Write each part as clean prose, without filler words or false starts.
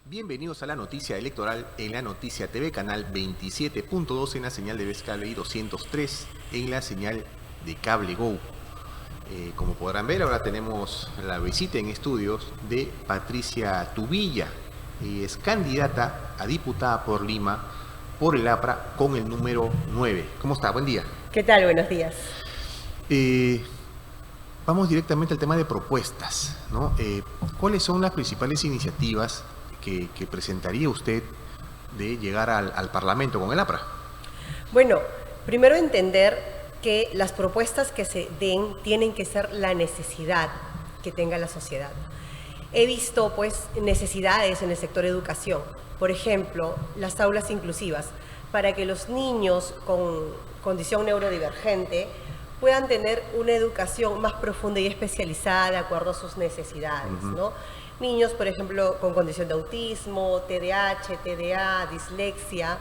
Bienvenidos a la noticia electoral en la Noticia TV, canal 27.2 en la señal de Vez Cable y 203 en la señal de Cable Go. Como podrán ver, ahora tenemos la visita en estudios de Patricia Tubilla. Es candidata a diputada por Lima por el APRA con el número 9. ¿Cómo está? Buen día. ¿Qué tal? Buenos días. Vamos directamente al tema de propuestas, ¿no? ¿Cuáles son las principales iniciativas que presentaría usted de llegar al Parlamento con el APRA? Bueno, primero entender que las propuestas que se den tienen que ser la necesidad que tenga la sociedad. He visto pues necesidades en el sector educación, por ejemplo, las aulas inclusivas, para que los niños con condición neurodivergente puedan tener una educación más profunda y especializada de acuerdo a sus necesidades, ¿no? Niños, por ejemplo, con condición de autismo, TDAH, TDA, dislexia,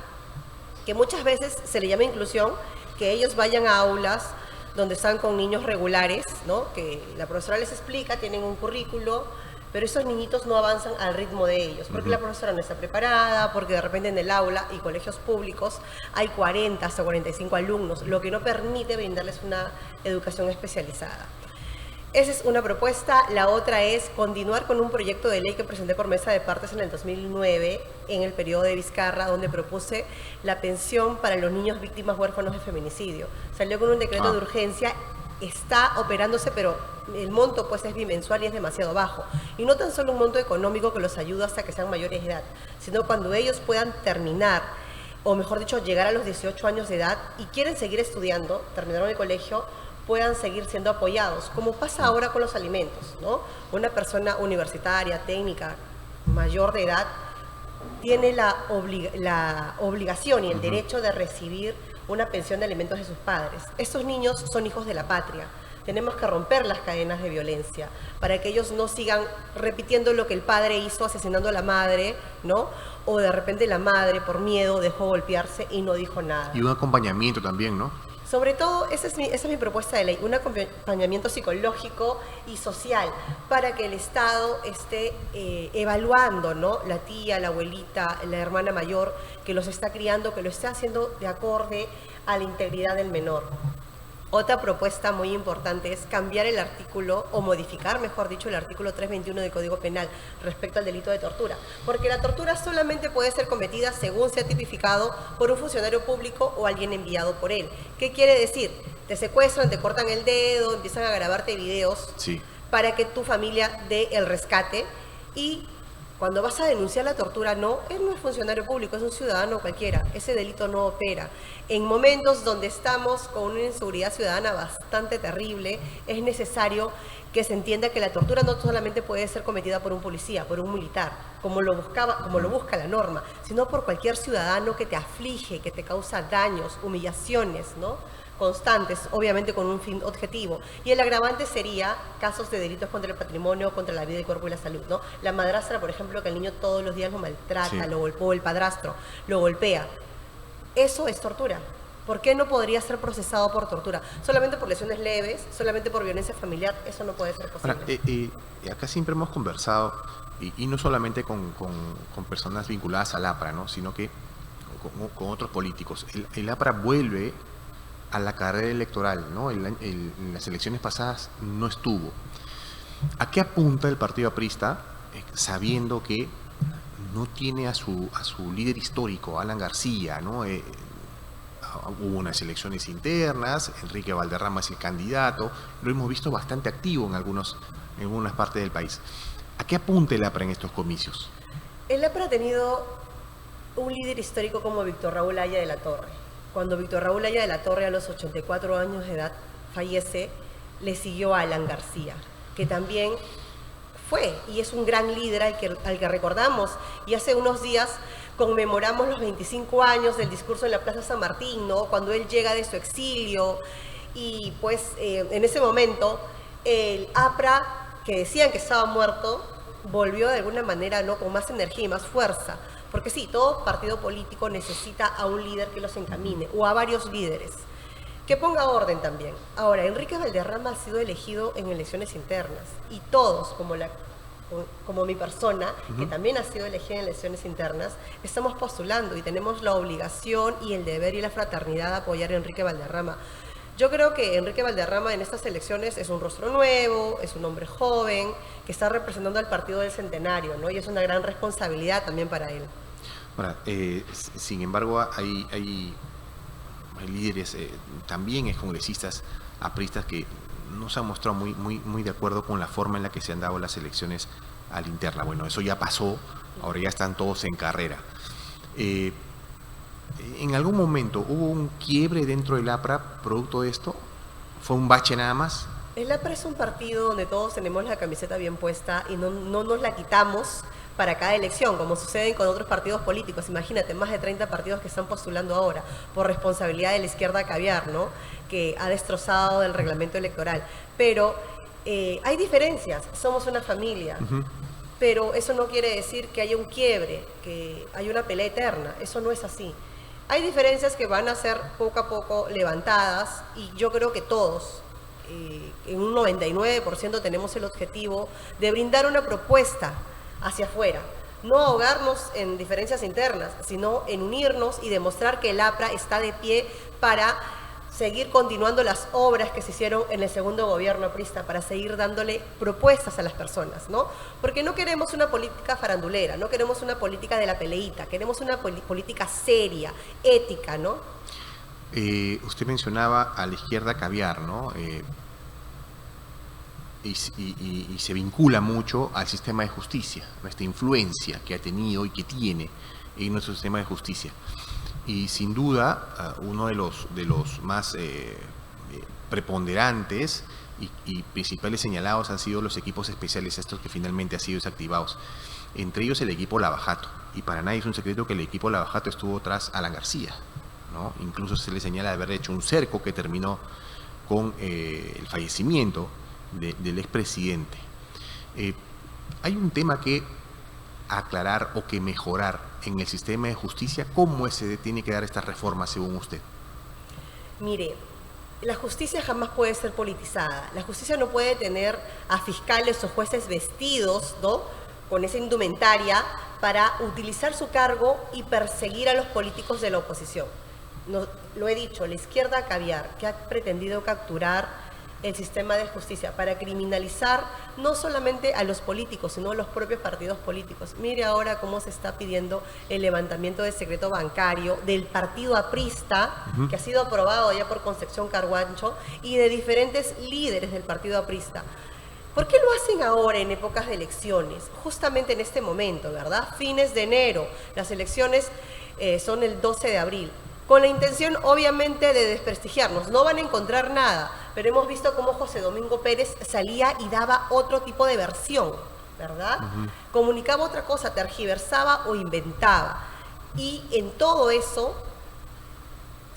que muchas veces se le llama inclusión, que ellos vayan a aulas donde están con niños regulares, ¿no? Que la profesora les explica, tienen un currículo, pero esos niñitos no avanzan al ritmo de ellos, porque la profesora no está preparada, porque de repente en el aula y colegios públicos hay 40 hasta 45 alumnos, lo que no permite brindarles una educación especializada. Esa es una propuesta. La otra es continuar con un proyecto de ley que presenté por mesa de partes en el 2009, en el periodo de Vizcarra, donde propuse la pensión para los niños víctimas huérfanos de feminicidio. Salió con un decreto de urgencia, está operándose, pero el monto pues es bimensual y es demasiado bajo. Y no tan solo un monto económico que los ayuda hasta que sean mayores de edad, sino cuando ellos puedan terminar, o mejor dicho, llegar a los 18 años de edad y quieren seguir estudiando, terminaron el colegio, puedan seguir siendo apoyados, como pasa ahora con los alimentos, ¿no? Una persona universitaria, técnica, mayor de edad, tiene la obligación y el derecho de recibir una pensión de alimentos de sus padres. Estos niños son hijos de la patria. Tenemos que romper las cadenas de violencia para que ellos no sigan repitiendo lo que el padre hizo asesinando a la madre, ¿no? O de repente la madre por miedo dejó golpearse y no dijo nada. Y un acompañamiento también, ¿no? Sobre todo, esa es mi propuesta de ley, un acompañamiento psicológico y social para que el Estado esté evaluando, ¿no? La tía, la abuelita, la hermana mayor que los está criando, que lo esté haciendo de acorde a la integridad del menor. Otra propuesta muy importante es cambiar el artículo, o modificar, mejor dicho, el artículo 321 del Código Penal respecto al delito de tortura. Porque la tortura solamente puede ser cometida según sea tipificado por un funcionario público o alguien enviado por él. ¿Qué quiere decir? Te secuestran, te cortan el dedo, empiezan a grabarte videos para que tu familia dé el rescate y... Cuando vas a denunciar la tortura, no, él no es funcionario público, es un ciudadano cualquiera. Ese delito no opera. En momentos donde estamos con una inseguridad ciudadana bastante terrible, es necesario que se entienda que la tortura no solamente puede ser cometida por un policía, por un militar, como lo busca la norma, sino por cualquier ciudadano que te aflige, que te causa daños, humillaciones, ¿no? Constantes, obviamente con un fin objetivo. Y el agravante sería casos de delitos contra el patrimonio, contra la vida, el cuerpo y la salud, ¿no? La madrastra, por ejemplo, que el niño todos los días lo maltrata, lo golpea, el padrastro lo golpea. Eso es tortura. ¿Por qué no podría ser procesado por tortura? Solamente por lesiones leves, solamente por violencia familiar, eso no puede ser posible. Ahora, acá siempre hemos conversado, y no solamente con personas vinculadas al APRA, ¿no? Sino que con otros políticos. El APRA vuelve a la carrera electoral, ¿no? En las elecciones pasadas no estuvo. ¿A qué apunta el partido aprista sabiendo que no tiene a su líder histórico, Alan García, ¿no? Hubo unas elecciones internas, Enrique Valderrama es el candidato, lo hemos visto bastante activo en algunas partes del país. ¿A qué apunta el APRA en estos comicios? El APRA ha tenido un líder histórico como Víctor Raúl Haya de la Torre. Cuando Víctor Raúl Haya de la Torre, a los 84 años de edad, fallece, le siguió a Alan García, que también fue y es un gran líder al que recordamos. Y hace unos días conmemoramos los 25 años del discurso en la Plaza San Martín, ¿no? Cuando él llega de su exilio y pues en ese momento el APRA, que decían que estaba muerto, volvió de alguna manera, ¿no? Con más energía y más fuerza. Porque sí, todo partido político necesita a un líder que los encamine, o a varios líderes, que ponga orden también. Ahora, Enrique Valderrama ha sido elegido en elecciones internas, y todos, como mi persona, que también ha sido elegida en elecciones internas, estamos postulando y tenemos la obligación y el deber y la fraternidad de apoyar a Enrique Valderrama. Yo creo que Enrique Valderrama en estas elecciones es un rostro nuevo, es un hombre joven, que está representando al partido del centenario, ¿no? Y es una gran responsabilidad también para él. Ahora, sin embargo, hay líderes, también congresistas apristas que no se han mostrado muy de acuerdo con la forma en la que se han dado las elecciones a la interna. Bueno, eso ya pasó, ahora ya están todos en carrera. ¿En algún momento hubo un quiebre dentro del APRA producto de esto? ¿Fue un bache nada más? El APRA es un partido donde todos tenemos la camiseta bien puesta y no nos la quitamos para cada elección, como sucede con otros partidos políticos. Imagínate, más de 30 partidos que están postulando ahora por responsabilidad de la izquierda caviar, ¿no? Que ha destrozado el reglamento electoral. Pero hay diferencias, somos una familia. Pero eso no quiere decir que haya un quiebre, que haya una pelea eterna. Eso no es así. Hay diferencias que van a ser poco a poco levantadas y yo creo que todos, en un 99% tenemos el objetivo de brindar una propuesta hacia afuera. No ahogarnos en diferencias internas, sino en unirnos y demostrar que el APRA está de pie para seguir continuando las obras que se hicieron en el segundo gobierno aprista, para seguir dándole propuestas a las personas, ¿no? Porque no queremos una política farandulera, no queremos una política de la peleita, queremos una política seria, ética, ¿no? Usted mencionaba a la izquierda caviar, ¿no? Y se vincula mucho al sistema de justicia, esta influencia que ha tenido y que tiene en nuestro sistema de justicia. Y sin duda, uno de los más preponderantes y principales señalados han sido los equipos especiales, estos que finalmente han sido desactivados. Entre ellos el equipo Lavajato. Y para nadie es un secreto que el equipo Lavajato estuvo tras Alan García, ¿no? Incluso se le señala de haber hecho un cerco que terminó con el fallecimiento del expresidente. Hay un tema que aclarar o que mejorar en el sistema de justicia. ¿Cómo se tiene que dar esta reforma según usted? Mire, la justicia jamás puede ser politizada. La justicia no puede tener a fiscales o jueces vestidos, ¿no?, con esa indumentaria para utilizar su cargo y perseguir a los políticos de la oposición. No, lo he dicho, la izquierda caviar, que ha pretendido capturar el sistema de justicia para criminalizar no solamente a los políticos, sino a los propios partidos políticos. Mire ahora cómo se está pidiendo el levantamiento del secreto bancario del partido aprista, que ha sido aprobado ya por Concepción Carhuancho, y de diferentes líderes del partido aprista. ¿Por qué lo hacen ahora en épocas de elecciones? Justamente en este momento, ¿verdad? Fines de enero, las elecciones son el 12 de abril. Con la intención, obviamente, de desprestigiarnos. No van a encontrar nada, pero hemos visto cómo José Domingo Pérez salía y daba otro tipo de versión, ¿verdad? Comunicaba otra cosa, tergiversaba o inventaba. Y en todo eso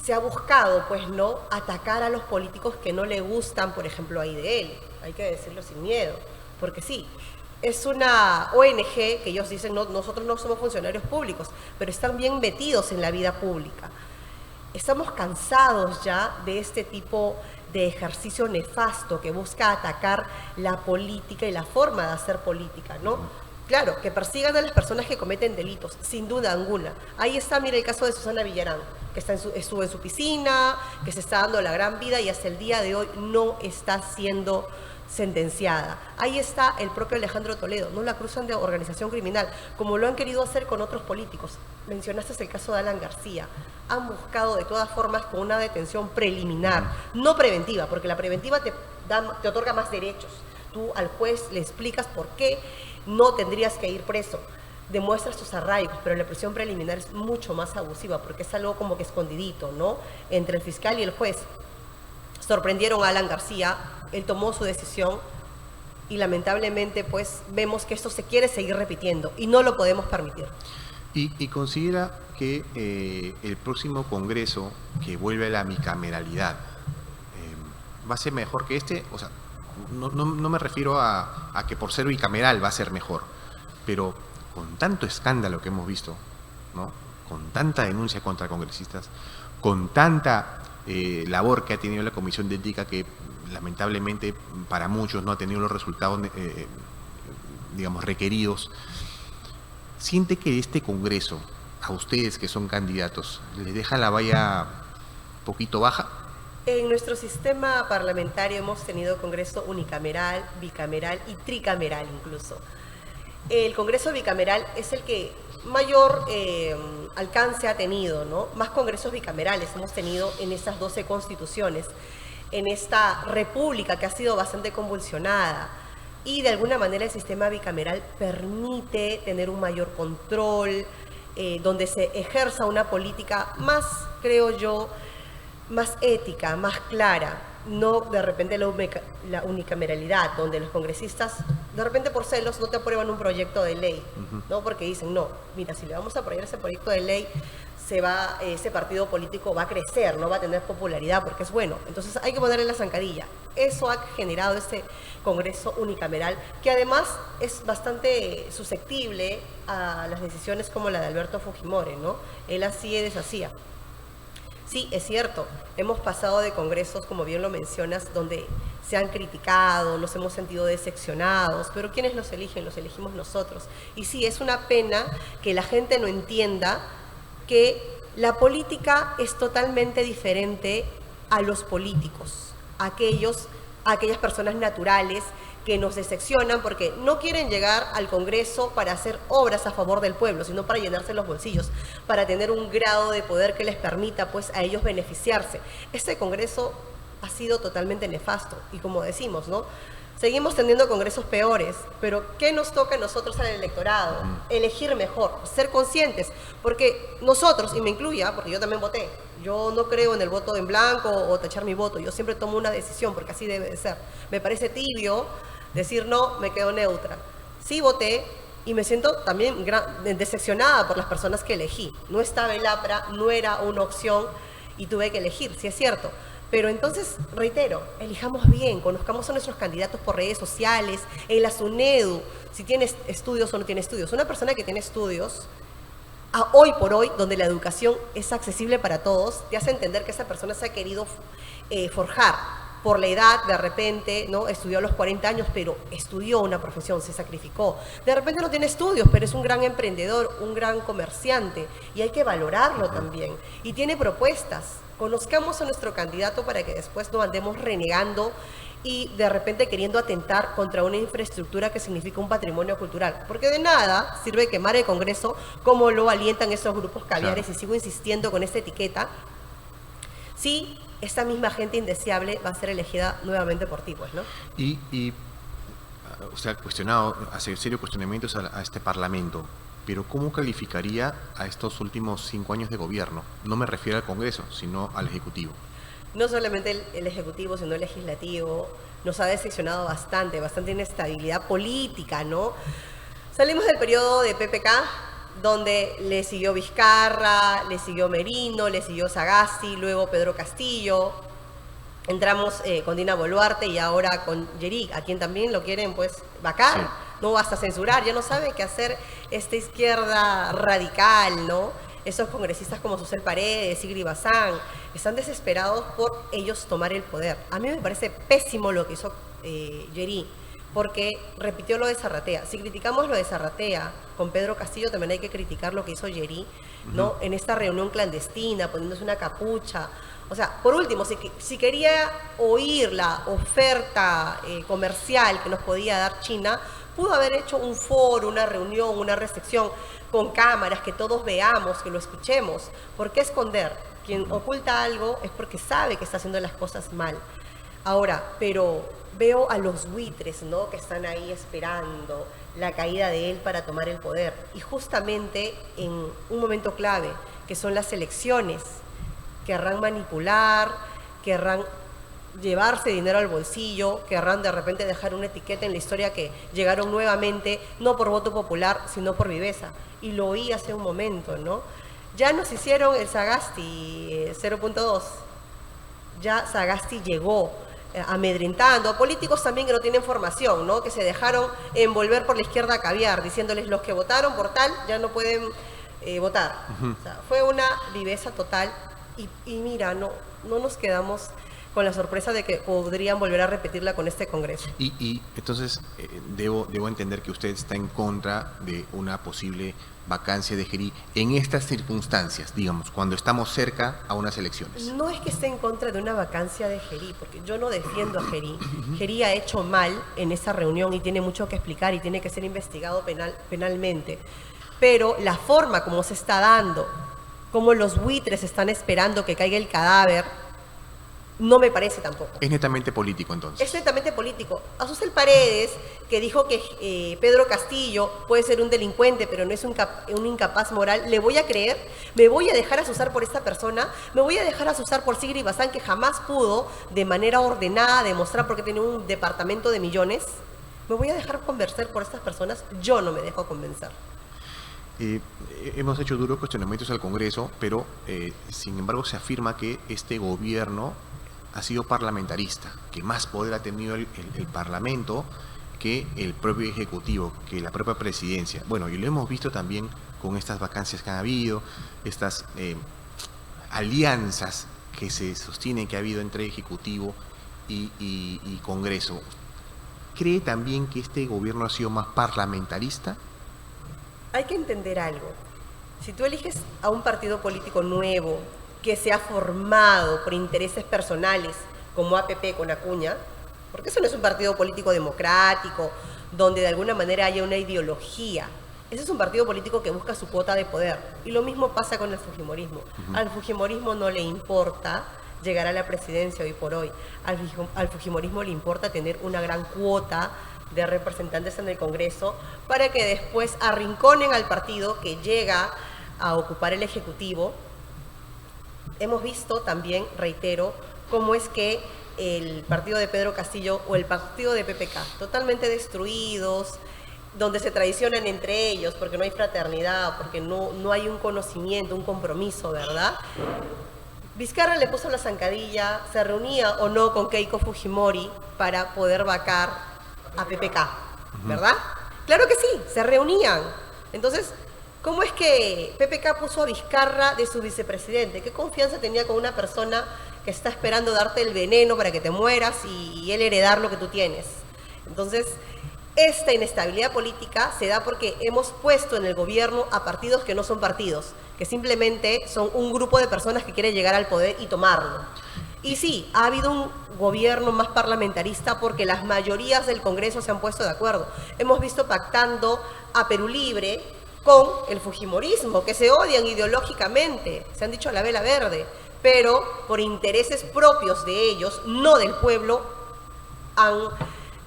se ha buscado, pues, ¿no?, atacar a los políticos que no le gustan, por ejemplo, a IDL. Hay que decirlo sin miedo, porque sí, es una ONG que ellos dicen, no, nosotros no somos funcionarios públicos, pero están bien metidos en la vida pública. Estamos cansados ya de este tipo de ejercicio nefasto que busca atacar la política y la forma de hacer política, ¿no? Claro, que persigan a las personas que cometen delitos, sin duda alguna. Ahí está, mira, el caso de Susana Villarán, que estuvo en su piscina, que se está dando la gran vida y hasta el día de hoy no está siendo sentenciada. Ahí está el propio Alejandro Toledo, no la cruzan de organización criminal, como lo han querido hacer con otros políticos. Mencionaste el caso de Alan García. Han buscado de todas formas con una detención preliminar, no preventiva, porque la preventiva te otorga más derechos. Tú al juez le explicas por qué no tendrías que ir preso, demuestras tus arraigos, pero la prisión preliminar es mucho más abusiva, porque es algo como que escondidito, ¿no?, entre el fiscal y el juez. Sorprendieron a Alan García, él tomó su decisión y lamentablemente pues vemos que esto se quiere seguir repitiendo y no lo podemos permitir. Y considera que el próximo Congreso, que vuelve a la bicameralidad, va a ser mejor que este. O sea, no me refiero a que por ser bicameral va a ser mejor, pero con tanto escándalo que hemos visto, ¿no? Con tanta denuncia contra congresistas, con tanta labor que ha tenido la Comisión de Ética, que lamentablemente para muchos no ha tenido los resultados digamos requeridos. ¿Siente que este Congreso, a ustedes que son candidatos, les deja la valla un poquito baja? En nuestro sistema parlamentario hemos tenido Congreso unicameral, bicameral y tricameral incluso. El Congreso bicameral es el que mayor alcance ha tenido, ¿no? Más congresos bicamerales hemos tenido en esas 12 constituciones, en esta república que ha sido bastante convulsionada. Y de alguna manera el sistema bicameral permite tener un mayor control, donde se ejerza una política más, creo yo, más ética, más clara, no de repente la unicameralidad, donde los congresistas de repente por celos no te aprueban un proyecto de ley, ¿no? Porque dicen, no, mira, si le vamos a aprobar ese proyecto de ley, ese partido político va a crecer, no va a tener popularidad porque es bueno. Entonces hay que ponerle la zancadilla. Eso ha generado ese Congreso unicameral, que además es bastante susceptible a las decisiones como la de Alberto Fujimori, ¿no? Él hacía y deshacía. Sí, es cierto, hemos pasado de congresos, como bien lo mencionas, donde se han criticado, nos hemos sentido decepcionados, pero ¿quiénes los eligen? Los elegimos nosotros. Y sí, es una pena que la gente no entienda que la política es totalmente diferente a los políticos, a aquellas personas naturales que nos decepcionan porque no quieren llegar al Congreso para hacer obras a favor del pueblo, sino para llenarse los bolsillos, para tener un grado de poder que les permita pues a ellos beneficiarse. Este Congreso ha sido totalmente nefasto y como decimos, ¿no? Seguimos teniendo congresos peores, pero ¿qué nos toca a nosotros al electorado? Elegir mejor, ser conscientes, porque nosotros, y me incluya, porque yo también voté, yo no creo en el voto en blanco o tachar mi voto, yo siempre tomo una decisión porque así debe de ser. Me parece tibio decir no, me quedo neutra. Sí voté y me siento también decepcionada por las personas que elegí. No estaba el APRA, no era una opción y tuve que elegir, sí es cierto. Pero entonces, reitero, elijamos bien, conozcamos a nuestros candidatos por redes sociales, en la SUNEDU, si tienes estudios o no tiene estudios. Una persona que tiene estudios, hoy por hoy, donde la educación es accesible para todos, te hace entender que esa persona se ha querido forjar por la edad, de repente, ¿no? Estudió a los 40 años, pero estudió una profesión, se sacrificó. De repente no tiene estudios, pero es un gran emprendedor, un gran comerciante, y hay que valorarlo también. Y tiene propuestas. Conozcamos a nuestro candidato para que después no andemos renegando y de repente queriendo atentar contra una infraestructura que significa un patrimonio cultural. Porque de nada sirve quemar el Congreso como lo alientan esos grupos caviares, claro. Y sigo insistiendo con esta etiqueta. Sí, esta misma gente indeseable va a ser elegida nuevamente por ti, pues, ¿no? Y o sea, hace serios cuestionamientos a este Parlamento, pero ¿cómo calificaría a estos últimos 5 años de gobierno? No me refiero al Congreso, sino al Ejecutivo. No solamente el Ejecutivo, sino el Legislativo. Nos ha decepcionado bastante inestabilidad política, ¿no? Salimos del periodo de PPK, donde le siguió Vizcarra, le siguió Merino, le siguió Sagasti, luego Pedro Castillo. Entramos con Dina Boluarte y ahora con Yerick, a quien también lo quieren pues vacar, sí. No basta censurar, ya no sabe qué hacer esta izquierda radical, ¿no? Esos congresistas como Susel Paredes, Sigrid Bazán, están desesperados por ellos tomar el poder. A mí me parece pésimo lo que hizo Yerick, porque repitió lo de Zarratea. Si criticamos lo de Zarratea con Pedro Castillo, también hay que criticar lo que hizo Yerick, ¿no? En esta reunión clandestina, poniéndose una capucha. O sea, por último, si quería oír la oferta comercial que nos podía dar China, pudo haber hecho un foro, una reunión, una recepción con cámaras, que todos veamos, que lo escuchemos. ¿Por qué esconder? Quien oculta algo es porque sabe que está haciendo las cosas mal. Ahora, pero veo a los buitres, ¿no? Que están ahí esperando la caída de él para tomar el poder. Y justamente en un momento clave, que son las elecciones, querrán manipular, querrán llevarse dinero al bolsillo, querrán de repente dejar una etiqueta en la historia que llegaron nuevamente, no por voto popular, sino por viveza. Y lo oí hace un momento, ¿no? Ya nos hicieron el Sagasti 0.2, ya Sagasti llegó amedrentando a políticos también que no tienen formación, ¿no? Que se dejaron envolver por la izquierda caviar, diciéndoles los que votaron por tal ya no pueden votar. O sea, fue una viveza total y mira, no nos quedamos con la sorpresa de que podrían volver a repetirla con este Congreso. Y entonces debo entender que usted está en contra de una posible vacancia de Gerí en estas circunstancias, digamos, cuando estamos cerca a unas elecciones. No es que esté en contra de una vacancia de Gerí, porque yo no defiendo a Gerí. Gerí ha hecho mal en esa reunión y tiene mucho que explicar y tiene que ser investigado penalmente. Pero la forma como se está dando, como los buitres están esperando que caiga el cadáver, no me parece tampoco. Es netamente político, entonces. Es netamente político. Asusel Paredes, que dijo que Pedro Castillo puede ser un delincuente, pero no es un incapaz moral, ¿le voy a creer? ¿Me voy a dejar asusar por esta persona? ¿Me voy a dejar asusar por Sigrid Bazán, que jamás pudo, de manera ordenada, demostrar por qué tiene un departamento de millones? ¿Me voy a dejar convencer por estas personas? Yo no me dejo convencer. Hemos hecho duros cuestionamientos al Congreso, pero sin embargo se afirma que este gobierno ha sido parlamentarista, que más poder ha tenido el Parlamento que el propio Ejecutivo, que la propia Presidencia. Bueno, y lo hemos visto también con estas vacancias que han habido, estas alianzas que se sostienen que ha habido entre Ejecutivo y Congreso. ¿Cree también que este gobierno ha sido más parlamentarista? Hay que entender algo. Si tú eliges a un partido político nuevo que se ha formado por intereses personales, como APP con Acuña, porque eso no es un partido político democrático, donde de alguna manera haya una ideología. Ese es un partido político que busca su cuota de poder. Y lo mismo pasa con el fujimorismo. Al fujimorismo no le importa llegar a la presidencia hoy por hoy. Al fujimorismo le importa tener una gran cuota de representantes en el Congreso para que después arrinconen al partido que llega a ocupar el Ejecutivo. Hemos visto también, reitero, cómo es que el partido de Pedro Castillo o el partido de PPK, totalmente destruidos, donde se traicionan entre ellos porque no hay fraternidad, porque no hay un conocimiento, un compromiso, ¿verdad? Vizcarra le puso la zancadilla, se reunía o no con Keiko Fujimori para poder vacar a PPK, ¿verdad? Claro que sí, se reunían. Entonces, ¿cómo es que PPK puso a Vizcarra de su vicepresidente? ¿Qué confianza tenía con una persona que está esperando darte el veneno para que te mueras y él heredar lo que tú tienes? Entonces, esta inestabilidad política se da porque hemos puesto en el gobierno a partidos que no son partidos, que simplemente son un grupo de personas que quieren llegar al poder y tomarlo. Y sí, ha habido un gobierno más parlamentarista porque las mayorías del Congreso se han puesto de acuerdo. Hemos visto pactando a Perú Libre con el fujimorismo, que se odian ideológicamente, se han dicho a la vela verde, pero por intereses propios de ellos, no del pueblo, han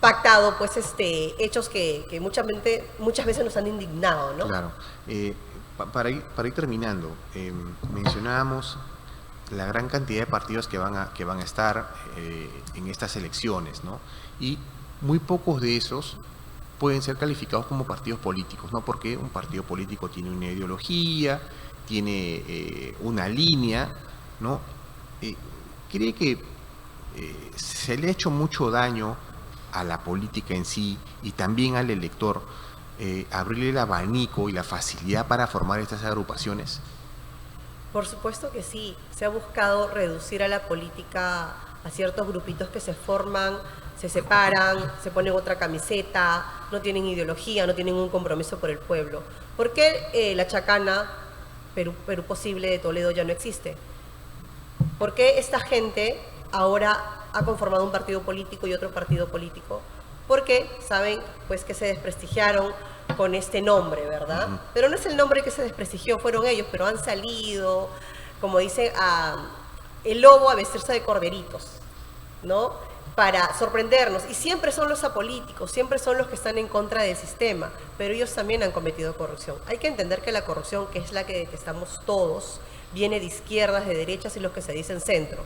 pactado pues hechos que muchas veces nos han indignado, ¿no? Claro. Para ir terminando, mencionábamos la gran cantidad de partidos que van a estar en estas elecciones, ¿no? Y muy pocos de esos pueden ser calificados como partidos políticos, ¿no? Porque un partido político tiene una ideología, tiene una línea, ¿no? ¿Cree que se le ha hecho mucho daño a la política en sí y también al elector abrirle el abanico y la facilidad para formar estas agrupaciones? Por supuesto que sí. Se ha buscado reducir a la política a ciertos grupitos que se forman, se separan, se ponen otra camiseta, no tienen ideología, no tienen un compromiso por el pueblo. ¿Por qué la chacana Perú Posible de Toledo ya no existe? ¿Por qué esta gente ahora ha conformado un partido político y otro partido político? Porque saben pues que se desprestigiaron con este nombre, ¿verdad? Pero no es el nombre que se desprestigió, fueron ellos, pero han salido, como dice, el lobo a vestirse de corderitos, ¿no? Para sorprendernos. Y siempre son los apolíticos, siempre son los que están en contra del sistema, pero ellos también han cometido corrupción. Hay que entender que la corrupción, que es la que detestamos todos, viene de izquierdas, de derechas y los que se dicen centro.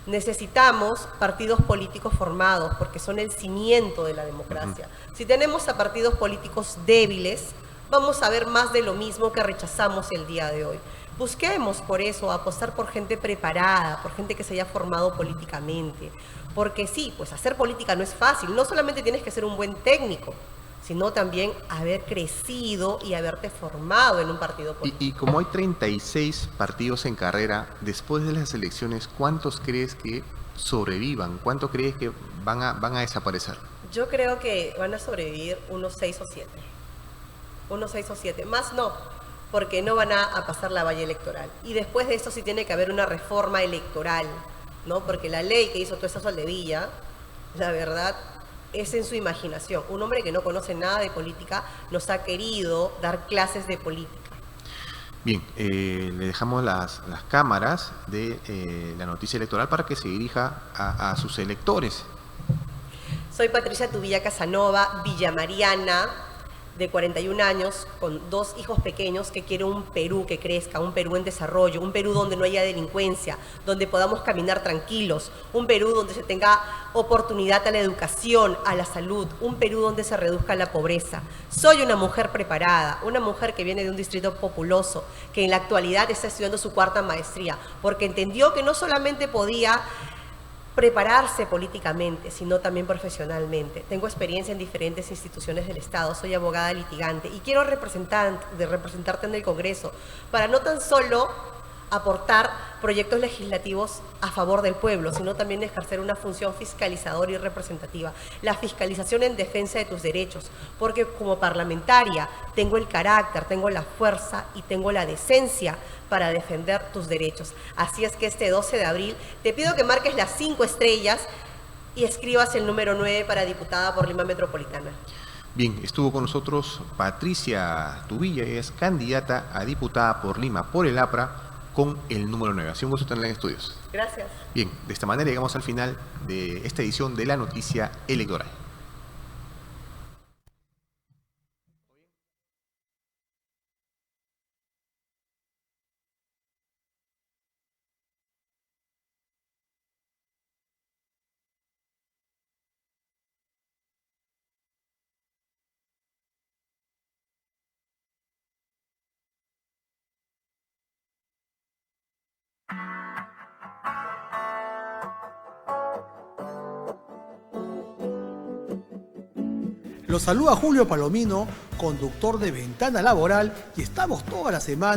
Necesitamos partidos políticos formados porque son el cimiento de la democracia. Si tenemos a partidos políticos débiles, vamos a ver más de lo mismo que rechazamos el día de hoy. Busquemos por eso, apostar por gente preparada, por gente que se haya formado políticamente. Porque sí, pues hacer política no es fácil. No solamente tienes que ser un buen técnico, sino también haber crecido y haberte formado en un partido político. Y como hay 36 partidos en carrera, después de las elecciones, ¿cuántos crees que sobrevivan? ¿Cuántos crees que van a desaparecer? Yo creo que van a sobrevivir unos 6 o 7. Unos 6 o 7. Más no, porque no van a pasar la valla electoral. Y después de eso sí tiene que haber una reforma electoral, ¿no? Porque la ley que hizo Tuesta Soldevilla, la verdad, es en su imaginación. Un hombre que no conoce nada de política nos ha querido dar clases de política. Bien, le dejamos las cámaras de la noticia electoral para que se dirija a sus electores. Soy Patricia Tubilla Casanova, villamariana, de 41 años, con 2 hijos pequeños, que quiero un Perú que crezca, un Perú en desarrollo, un Perú donde no haya delincuencia, donde podamos caminar tranquilos, un Perú donde se tenga oportunidad a la educación, a la salud, un Perú donde se reduzca la pobreza. Soy una mujer preparada, una mujer que viene de un distrito populoso, que en la actualidad está estudiando su 4ª maestría, porque entendió que no solamente podía prepararse políticamente, sino también profesionalmente. Tengo experiencia en diferentes instituciones del Estado, soy abogada litigante y quiero representarte en el Congreso para no tan solo aportar proyectos legislativos a favor del pueblo, sino también ejercer una función fiscalizadora y representativa. La fiscalización en defensa de tus derechos, porque como parlamentaria tengo el carácter, tengo la fuerza y tengo la decencia para defender tus derechos. Así es que este 12 de abril te pido que marques las 5 estrellas y escribas el número 9 para diputada por Lima Metropolitana. Bien, estuvo con nosotros Patricia Tubilla, es candidata a diputada por Lima por el APRA con el número 9. Ha sido un gusto tenerla en estudios. Gracias. Bien, de esta manera llegamos al final de esta edición de la noticia electoral. Los saluda Julio Palomino, conductor de Ventana Laboral, y estamos toda la semana